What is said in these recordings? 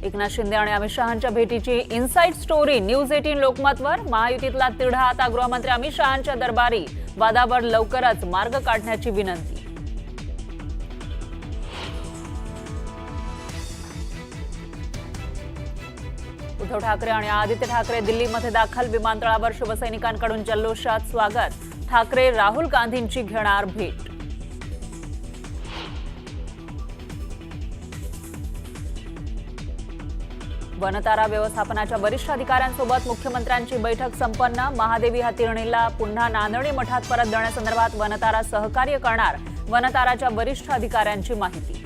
एकनाथ शिंदे आणि अमित शहांच्या भेटीची inside story news 18 लोकमतवर। महायुतीतला तिढा आता गृहमंत्री अमित शहांच्या दरबारी, वादावर लवकरच मार्ग काढण्याची विनंती। उद्धव ठाकरे आणि आदित्य ठाकरे दिल्लीमध्ये दाखल, विमानतळावर शिवसैनिकांकडून जल्लोषात स्वागत। ठाकरे राहुल गांधींची घेणार भेट। वनतारा व्यवस्थापनाच्या वरिष्ठ अधिकाऱ्यांसोबत मुख्यमंत्र्यांची बैठक संपन्न। महादेवी हातीरणीला पुन्हा नांदणी मठात परत देण्यासंदर्भात वनतारा सहकार्य करणार, वनताराच्या वरिष्ठ अधिकाऱ्यांची माहिती।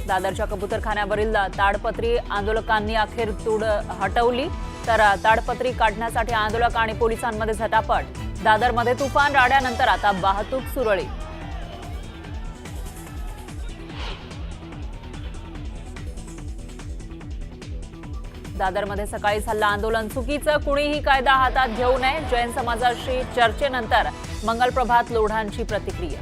दादरच्या कबूतरखान्यावरील ताडपत्री आंदोलकांनी अखेर तूड हटवली, तर ताडपत्री काढण्यासाठी आंदोलक आणि पोलिसांमध्ये झटापट। दादरमध्ये तुफान राड्यानंतर आता वाहतूक सुरळीत। दादरमध्ये सकाळी झालं आंदोलन, चुकीचं कुणीही कायदा हातात घेऊ नये। जैन समाजाशी चर्चेनंतर मंगलप्रभात लोढांची प्रतिक्रिया।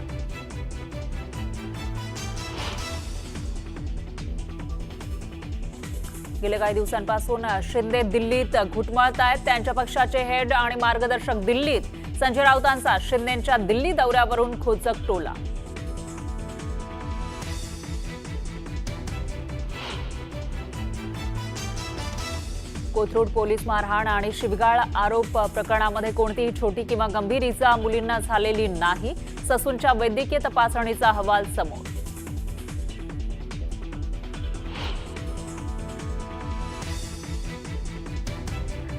गेल्या काही दिवसांपासून शिंदे दिल्लीत घुटमळत आहेत। त्यांच्या पक्षाचे हेड आणि मार्गदर्शक दिल्लीत। संजय राऊतांचा शिंदेंच्या दिल्ली दौऱ्यावरून खोचक टोला। कोथरूड पोलीस मारहाण आणि शिवीगाळ आरोप प्रकरणामध्ये कोणतीही छोटी किंवा गंभीर इजा मुलींना झालेली नाही। ससूनच्या वैद्यकीय तपासणीचा अहवाल समोर।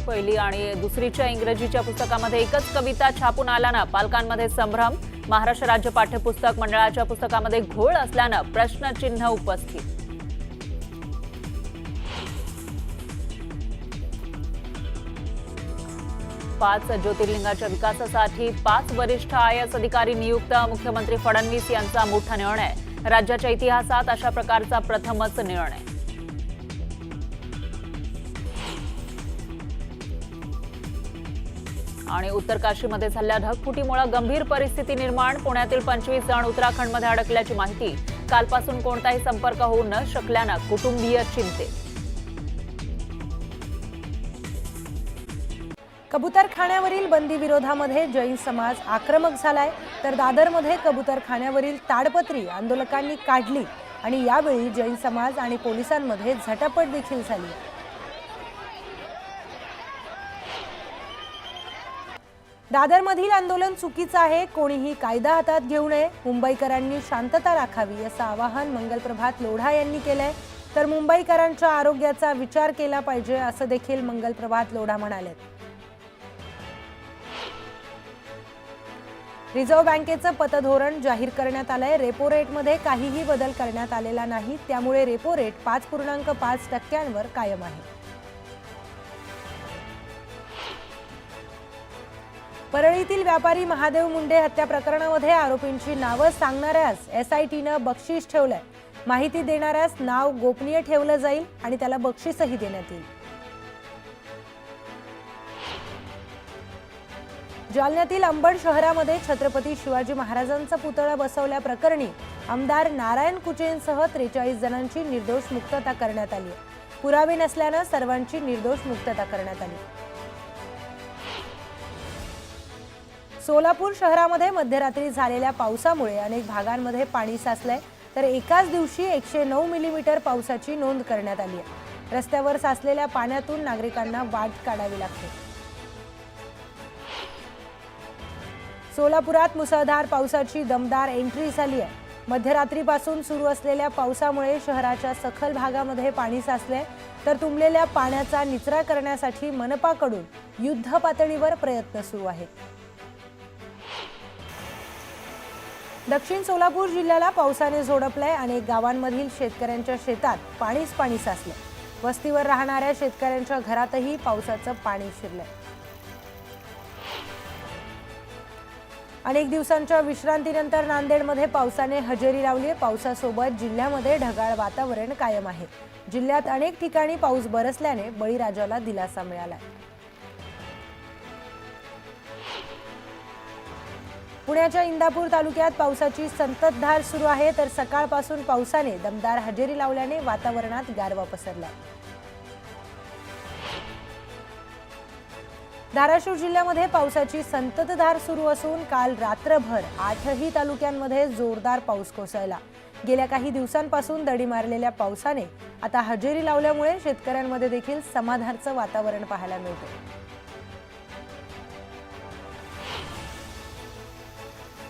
पहिली आणि दुसरीच्या इंग्रजीच्या पुस्तकामध्ये एकच कविता छापून आल्यानं पालकांमध्ये संभ्रम। महाराष्ट्र राज्य पाठ्यपुस्तक मंडळाच्या पुस्तकामध्ये घोळ असल्यानं प्रश्नचिन्ह उपस्थित। पाच ज्योतिर्लिंगाच्या विकासासाठी 5 वरिष्ठ IAS अधिकारी नियुक्त। मुख्यमंत्री फडणवीस यांचा मोठा निर्णय, राज्याच्या इतिहासात अशा प्रकारचा प्रथमच निर्णय। आणि उत्तर काशीमध्ये झालेल्या ढगफुटीमुळे गंभीर परिस्थिती निर्माण। पुण्यातील 25 जण उत्तराखंडमध्ये अडकल्याची माहिती। कालपासून कोणताही संपर्क होऊ न शकल्यानं कुटुंबीय चिंतेत। कबूतरखान्यावरील बंदी विरोधामध्ये जैन समाज आक्रमक झालाय, तर दादरमध्ये कबूतरखान्यावरील ताडपत्री आंदोलकांनी काढली आणि यावेळी जैन समाज आणि पोलिसांमध्ये झटापट देखील झाली। दादरमधील आंदोलन चुकीचं आहे, कोणीही कायदा हातात घेऊ नये। मुंबईकरांनी शांतता राखावी असं आवाहन मंगलप्रभात लोढा यांनी केलंय, तर मुंबईकरांच्या आरोग्याचा विचार केला पाहिजे असं देखील मंगलप्रभात लोढा म्हणाले। रिझर्व्ह बँकेचं पतधोरण जाहीर करण्यात आलंय। रेपो रेटमध्ये काहीही बदल करण्यात आलेला नाही, त्यामुळे रेपो रेट 5.5% कायम आहे। परळीतील व्यापारी महादेव मुंडे हत्या प्रकरणामध्ये आरोपींची नावं सांगणाऱ्यास SITनं बक्षीस ठेवलंय। माहिती देणाऱ्यास नाव गोपनीय ठेवलं जाईल आणि त्याला बक्षीसही देण्यात येईल। जालन्यातील अंबड शहरामध्ये छत्रपती शिवाजी महाराजांचा पुतळा बसवल्या प्रकरणी आमदार नारायण कुचेंसह 43 जणांची निर्दोष मुक्तता करण्यात आली। पुरावे नसल्यानं सर्वांची निर्दोष मुक्तता करण्यात आली। सोलापूर शहरामध्ये मध्यरात्री झालेल्या पावसामुळे अनेक भागांमध्ये पाणी साचलंय, तर एकाच दिवशी 109 मिलीमीटर पावसाची नोंद करण्यात आली आहे। रस्त्यावर साचलेल्या पाण्यातून नागरिकांना वाट काढावी लागते। सोलापुरात मुसळधार पावसाची दमदार एंट्री झाली आहे। मध्यरात्रीपासून सुरू असलेल्या पावसामुळे शहराच्या सखल भागामध्ये पाणी साचले, तर तुंबलेल्या पाण्याचा निचरा करण्यासाठी मनपाकडून युद्ध पातळीवर प्रयत्न सुरू आहेत। दक्षिण सोलापूर जिल्ह्याला पावसाने झोडपलंय। अनेक गावांमधील शेतकऱ्यांच्या शेतात पाणीच पाणी साचले। वस्तीवर राहणाऱ्या शेतकऱ्यांच्या घरातही पावसाचं पाणी शिरलंय। अनेक दिवसांच्या विश्रांतीनंतर नांदेडमध्ये पावसाने हजेरी लावली। पावसासोबत जिल्ह्यामध्ये ढगाळ वातावरण कायम आहे। जिल्ह्यात अनेक ठिकाणी पाऊस बरसल्याने बळीराजाला दिलासा मिळाला। पुण्याच्या इंदापूर तालुक्यात पावसाची संततधार सुरू आहे, तर सकाळपासून पावसाने दमदार हजेरी लावल्याने वातावरणात गारवा पसरला. धाराशिव जिल्ह्यामध्ये पावसाची संततधार सुरू असून काल रात्रभर 8ही तालुक्यांमध्ये जोरदार पाऊस कोसळला. गेल्या काही दिवसांपासून दडी मारलेल्या पावसाने आता हजेरी लावल्यामुळे शेतकऱ्यांमध्ये देखील समाधानाचं वातावरण पाहायला मिळते.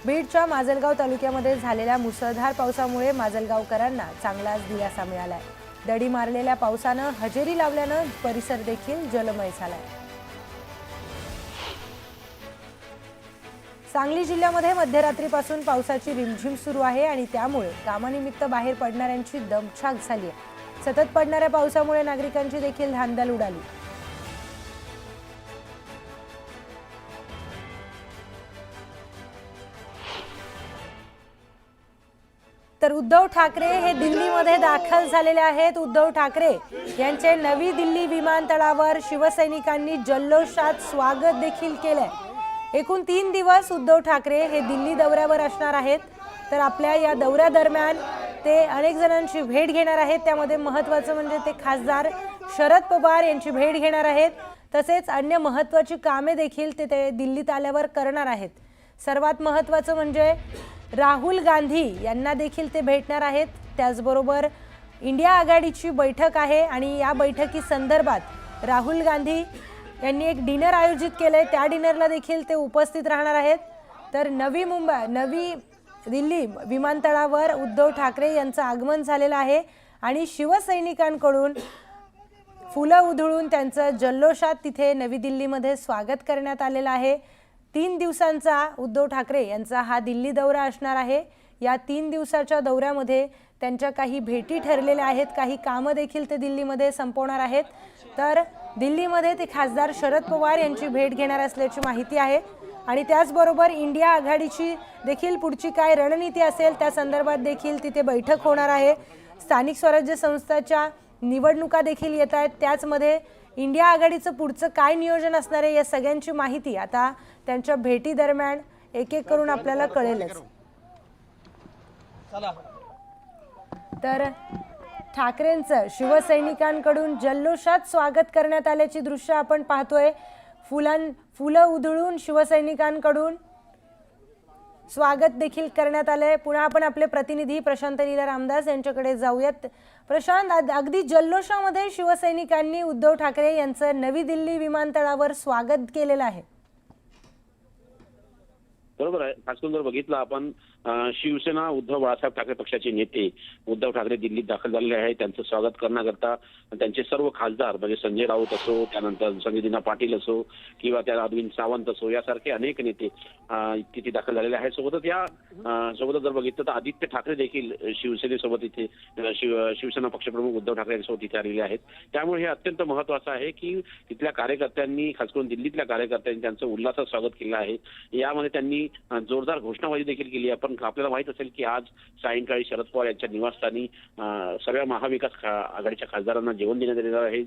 बीडच्या माजलगाव तालुक्यामध्ये झालेल्या मुसळधार पावसामुळे माजलगावकरांना चांगलाच दिलासा मिळालाय. दडी मारलेल्या पावसानं हजेरी लावल्यानं परिसर देखील जलमय झालाय. सांगली जिल्ह्यामध्ये मध्यरात्रीपासून पावसाची रिमझिम सुरू आहे आणि त्यामुळे कामानिमित्त बाहेर पडणाऱ्यांची दमछाक झाली आहे. सतत पडणाऱ्या पावसामुळे नागरिकांची देखील धांदल उडाली. तर उद्धव ठाकरे हे दिल्लीमध्ये दाखल झालेले आहेत. उद्धव ठाकरे यांचे नवी दिल्ली विमानतळावर शिवसैनिकांनी जल्लोषात स्वागत देखील केलंय. एकूण 3 दिवस उद्धव ठाकरे हे दिल्ली दौऱ्यावर असणार आहेत. तर आपल्या या दौऱ्यादरम्यान ते अनेक जणांची भेट घेणार आहेत. त्यामध्ये महत्त्वाचं म्हणजे ते खासदार शरद पवार यांची भेट घेणार आहेत. तसेच अन्य महत्त्वाची कामे देखील ते दिल्लीत आल्यावर करणार आहेत. सर्वात महत्त्वाचं म्हणजे राहुल गांधी यांना देखील ते भेटणार आहेत. त्याचबरोबर इंडिया आघाडीची बैठक आहे आणि या बैठकीसंदर्भात राहुल गांधी यांनी एक डिनर आयोजित केले. त्या डिनरला देखील ते उपस्थित राहणार आहेत. तर नवी दिल्ली विमानतळावर उद्धव ठाकरे यांचं आगमन झालेलं आहे आणि शिवसैनिकांकडून फुलं उधळून त्यांचं जल्लोषात तिथे नवी दिल्लीमध्ये स्वागत करण्यात आलेलं आहे. 3 दिवसांचा उद्धव ठाकरे यांचा हा दिल्ली दौरा असणार आहे. या 3 दिवसाच्या दौऱ्यामध्ये त्यांच्या काही भेटी ठरलेल्या आहेत. काही कामं देखील ते दिल्लीमध्ये संपवणार आहेत. तर दिल्लीमध्ये ते खासदार शरद पवार यांची भेट घेणार असल्याची माहिती आहे आणि त्याचबरोबर इंडिया आघाडीची देखील पुढची काय रणनीती असेल त्या संदर्भात देखील तिथे बैठक होणार आहे. स्थानिक स्वराज्य संस्थांच्या निवडणुका देखील येत आहेत. त्याचमध्ये इंडिया आघाडीचं पुढचं काय नियोजन असणार आहे या सगळ्यांची माहिती आता त्यांच्या भेटी दरम्यान एक एक करून आपल्याला कळेलच. तर ठाकरेंचं शिवसैनिकांकडून जल्लोषात स्वागत करण्यात आल्याची दृश्य आपण पाहतोय. फुलं उधळून शिवसैनिकांकडून स्वागत देखील करण्यात आलंय. पुन्हा आपण आपले प्रतिनिधी प्रशांत लीला रामदास यांच्याकडे जाऊयात. प्रशांत, अगदी जल्लोषामध्ये शिवसैनिकांनी उद्धव ठाकरे यांचं नवी दिल्ली विमानतळावर स्वागत केलेलं आहे. बरोबर आहे. खास करून जर बघितलं आपण शिवसेना उद्धव बाळासाहेब ठाकरे पक्षाचे नेते उद्धव ठाकरे दिल्लीत दाखल झालेले आहेत. त्यांचं स्वागत करण्याकरता त्यांचे सर्व खासदार म्हणजे संजय राऊत असो, त्यानंतर संजय दिना पाटील असो किंवा त्या अरविंद सावंत असो यासारखे अनेक नेते तिथे दाखल झालेले आहेत. सोबतच जर बघितलं तर आदित्य ठाकरे देखील शिवसेनेसोबत इथे शिवसेना पक्षप्रमुख उद्धव ठाकरे यांच्यासोबत इथे आलेले आहेत. त्यामुळे हे अत्यंत महत्त्वाचं आहे की तिथल्या कार्यकर्त्यांनी, खास करून दिल्लीतल्या कार्यकर्त्यांनी त्यांचं उल्हासात स्वागत केलं आहे. यामध्ये त्यांनी जोरदार घोषणाबाजी देखील केली आहे. पण आपल्याला माहित असेल की आज सायंकाळी शरद पवार यांच्या निवासस्थानी सगळ्या महाविकास आघाडीच्या खासदारांना जेवण देण्यात येणार आहे.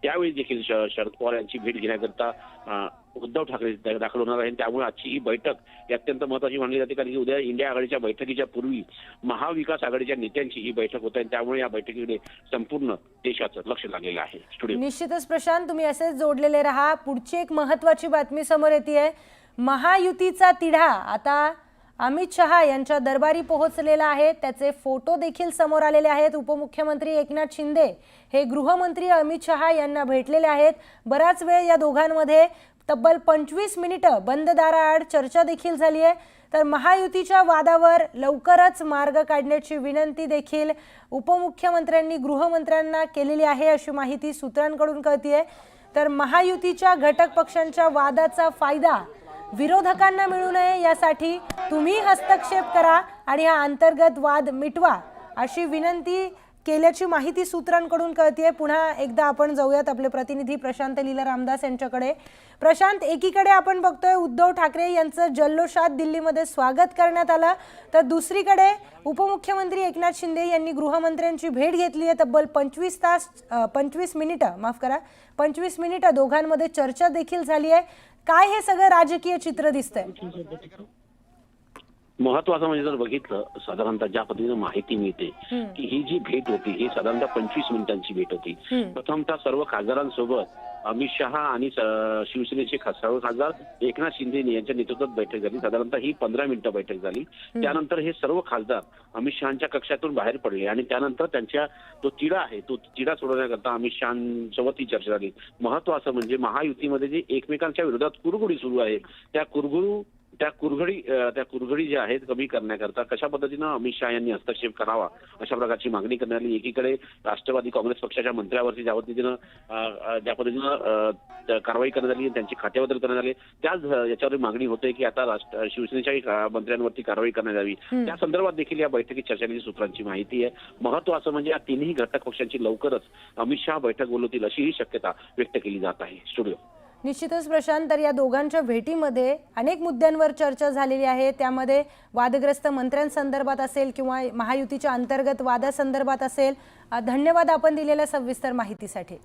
त्यावेळी देखील शरद पवार यांची भेट घेण्याकरता उद्धव ठाकरे दाखल होणार आहे. त्यामुळे आजची ही बैठक अत्यंत महत्त्वाची मानली जाते, कारण की उद्या इंडिया आघाडीच्या बैठकीच्या पूर्वी महाविकास आघाडीच्या नेत्यांची ही बैठक होत आहे. त्यामुळे या बैठकीकडे संपूर्ण देशाचं लक्ष लागलेलं आहे. स्टुडिओ निश्चितच प्रशांत, तुम्ही असेच जोडलेले राहा. पुढची एक महत्त्वाची बातमी समोर येते. महायुतीचा तिढा आता अमित शहा यांच्या दरबारी पोहोचलेला आहे. त्याचे फोटो देखील समोर आलेले आहेत. उपमुख्यमंत्री एकनाथ शिंदे हे गृहमंत्री अमित शहा यांना भेटलेले आहेत. बराच वेळ या दोघांमध्ये तब्बल 25 मिनिटं बंद दाराआड चर्चा देखील झाली आहे. तर महायुतीच्या वादावर लवकरच मार्ग काढण्याची विनंती देखील उपमुख्यमंत्र्यांनी गृहमंत्र्यांना केलेली आहे अशी माहिती सूत्रांकडून कळतेय. तर महायुतीच्या घटक पक्षांच्या वादाचा फायदा विरोधकांना मिळू नये यासाठी तुम्ही हस्तक्षेप करा आणि हा अंतर्गत वाद मिटवा अशी विनंती केल्याची माहिती सूत्रांकडून कळतेय. पुन्हा एकदा आपण जाऊयात आपले प्रतिनिधी प्रशांत लीला रामदास यांच्याकडे. प्रशांत, एकीकडे आपण बघतोय उद्धव ठाकरे यांचं जल्लोषात दिल्लीमध्ये स्वागत करण्यात आलं, तर दुसरीकडे उपमुख्यमंत्री एकनाथ शिंदे यांनी गृहमंत्र्यांची भेट घेतली आहे. तब्बल 25 मिनिटं दोघांमध्ये चर्चा देखील झाली आहे. काय हे सगळं राजकीय चित्र दिसतंय? महत्वाचं म्हणजे जर बघितलं साधारणतः ज्या पद्धतीनं माहिती मिळते की ही जी भेट होती ही साधारणतः 25 मिनिटांची भेट होती. प्रथमतः सर्व खासदारांसोबत अमित शहा आणि शिवसेनेचे सर्व खासदार एकनाथ शिंदे यांच्या नेतृत्वात बैठक झाली. साधारणतः ही 15 मिनिटं बैठक झाली. त्यानंतर हे सर्व खासदार अमित शहाच्या कक्षातून बाहेर पडले आणि त्यानंतर त्यांच्या जो तिढा आहे तो तिढा सोडवण्याकरता अमित शहासोबत ही चर्चा झाली. महत्वाचं म्हणजे महायुतीमध्ये जे एकमेकांच्या विरोधात कुरघोडी सुरू आहे त्या कुरघडी ज्या आहेत कमी करण्याकरता कशा पद्धतीनं अमित शहा यांनी हस्तक्षेप करावा अशा प्रकारची मागणी करण्यात आली. एकीकडे राष्ट्रवादी काँग्रेस पक्षाच्या मंत्र्यावरती ज्या पद्धतीनं कारवाई करण्यात आली त्यांची खातेबद्दल करण्यात आले त्याच याच्यावर मागणी होते की आता शिवसेनेच्याही मंत्र्यांवरती कारवाई करण्यात यावी. त्या संदर्भात देखील या बैठकीत चर्चा झालेली सूत्रांची माहिती आहे. महत्वाचं म्हणजे या तिन्ही घटक पक्षांची लवकरच अमित शहा बैठक बोलवतील अशीही शक्यता व्यक्त केली जात आहे. स्टुडिओ. निश्चितच प्रशांत, तर या दोघांच्या भेटीमध्ये अनेक मुद्द्यांवर चर्चा झालेली आहे. त्यामध्ये वादग्रस्त मंत्र्यांसंदर्भात असेल किंवा महायुतीच्या अंतर्गत वादासंदर्भात असेल. धन्यवाद आपण दिलेल्या सविस्तर माहितीसाठी.